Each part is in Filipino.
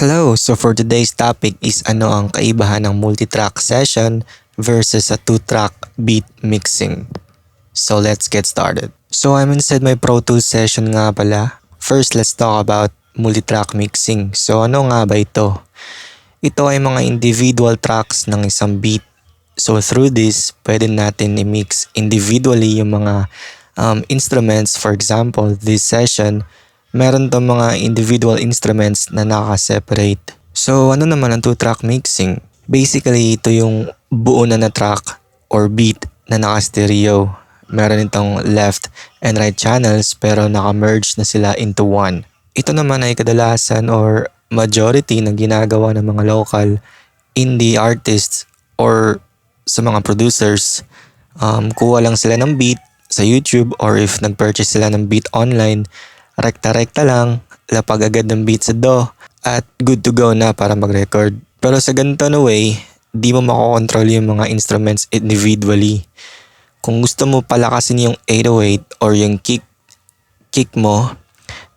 Hello, so for today's topic is ano ang kaibahan ng multi-track session versus a two-track beat mixing. So let's get started. So I'm inside my Pro Tools session nga pala. First, let's talk about multi-track mixing. So ano nga ba ito? Ito ay mga individual tracks ng isang beat. So through this, pwede natin i-mix individually yung mga instruments. For example, this session, meron tong mga individual instruments na naka-separate. So ano naman ang two-track mixing? Basically, ito yung buo na track or beat na naka-stereo. Meron itong left and right channels pero naka-merge na sila into one. Ito naman ay kadalasan or majority na ginagawa ng mga local indie artists or sa mga producers. Kuha lang sila ng beat sa YouTube or if nag-purchase sila ng beat online, rekta-rekta lang, lapag agad ng beat sa do at good to go na para mag-record. Pero sa ganito na way, di mo makokontrol yung mga instruments individually. Kung gusto mo palakasin yung 808 or yung kick mo,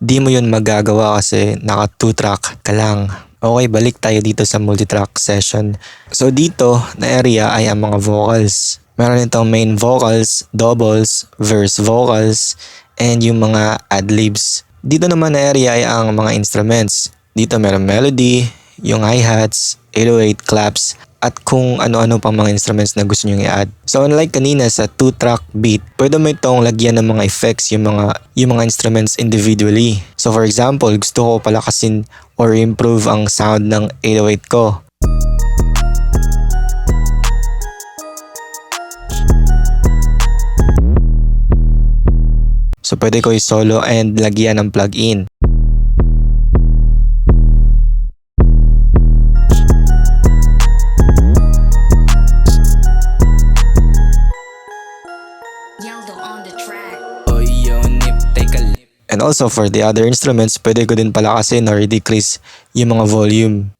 di mo yun magagawa kasi naka 2-track ka lang. Okay, balik tayo dito sa multi-track session. So dito na area ay ang mga vocals. Meron itong main vocals, doubles, verse vocals, and yung mga adlibs. Dito naman na area ay ang mga instruments. Dito meron melody, yung hi-hats, 808 claps, at kung ano-ano pang mga instruments na gusto nyo i-add. So unlike kanina sa 2-track beat, pwede mo itong lagyan ng mga effects yung mga instruments individually. So for example, gusto ko palakasin or improve ang sound ng 808 ko. So pwede ko i-solo and lagyan ng plug-in. And also for the other instruments, pwede ko din palakasin or i-decrease yung mga volume.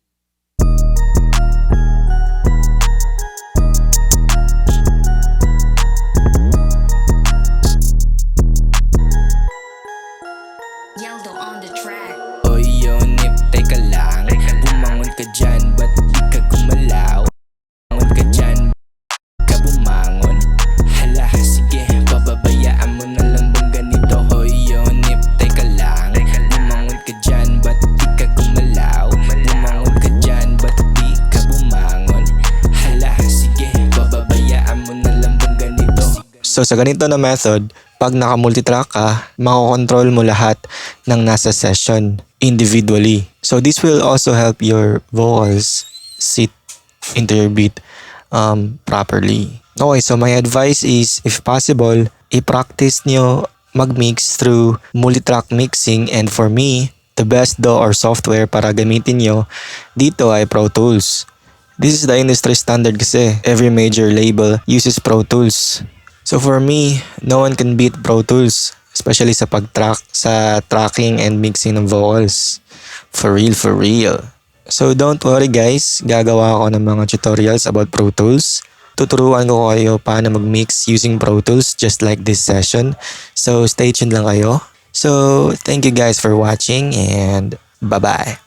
Yeldo on the track. Oy yo nip, teka lang. Bumangon ka dyan, ba't di ka gumalaw? Bumangon ka dyan, ka bumangon. Hala, sige, pababayaan mo na lang bang ganito? Oy yo nip, teka lang. Bumangon ka dyan, ba't di ka gumalaw? Bumangon ka dyan, ba't di ka bumangon? Hala, sige, pababayaan mo na lang bang ganito? So sa ganito na method, pag naka-multitrack ka, makokontrol mo lahat ng nasa session individually. So this will also help your vocals sit into your beat properly. Okay, so my advice is, if possible, i-practice nyo mag-mix through multitrack mixing, and for me, the best DAW or software para gamitin nyo dito ay Pro Tools. This is the industry standard kasi every major label uses Pro Tools. So for me, no one can beat Pro Tools, especially sa tracking and mixing ng vocals. For real. So don't worry guys, gagawa ako ng mga tutorials about Pro Tools. Tuturuan ko kayo paano mag-mix using Pro Tools just like this session. So stay tuned lang kayo. So thank you guys for watching and bye-bye.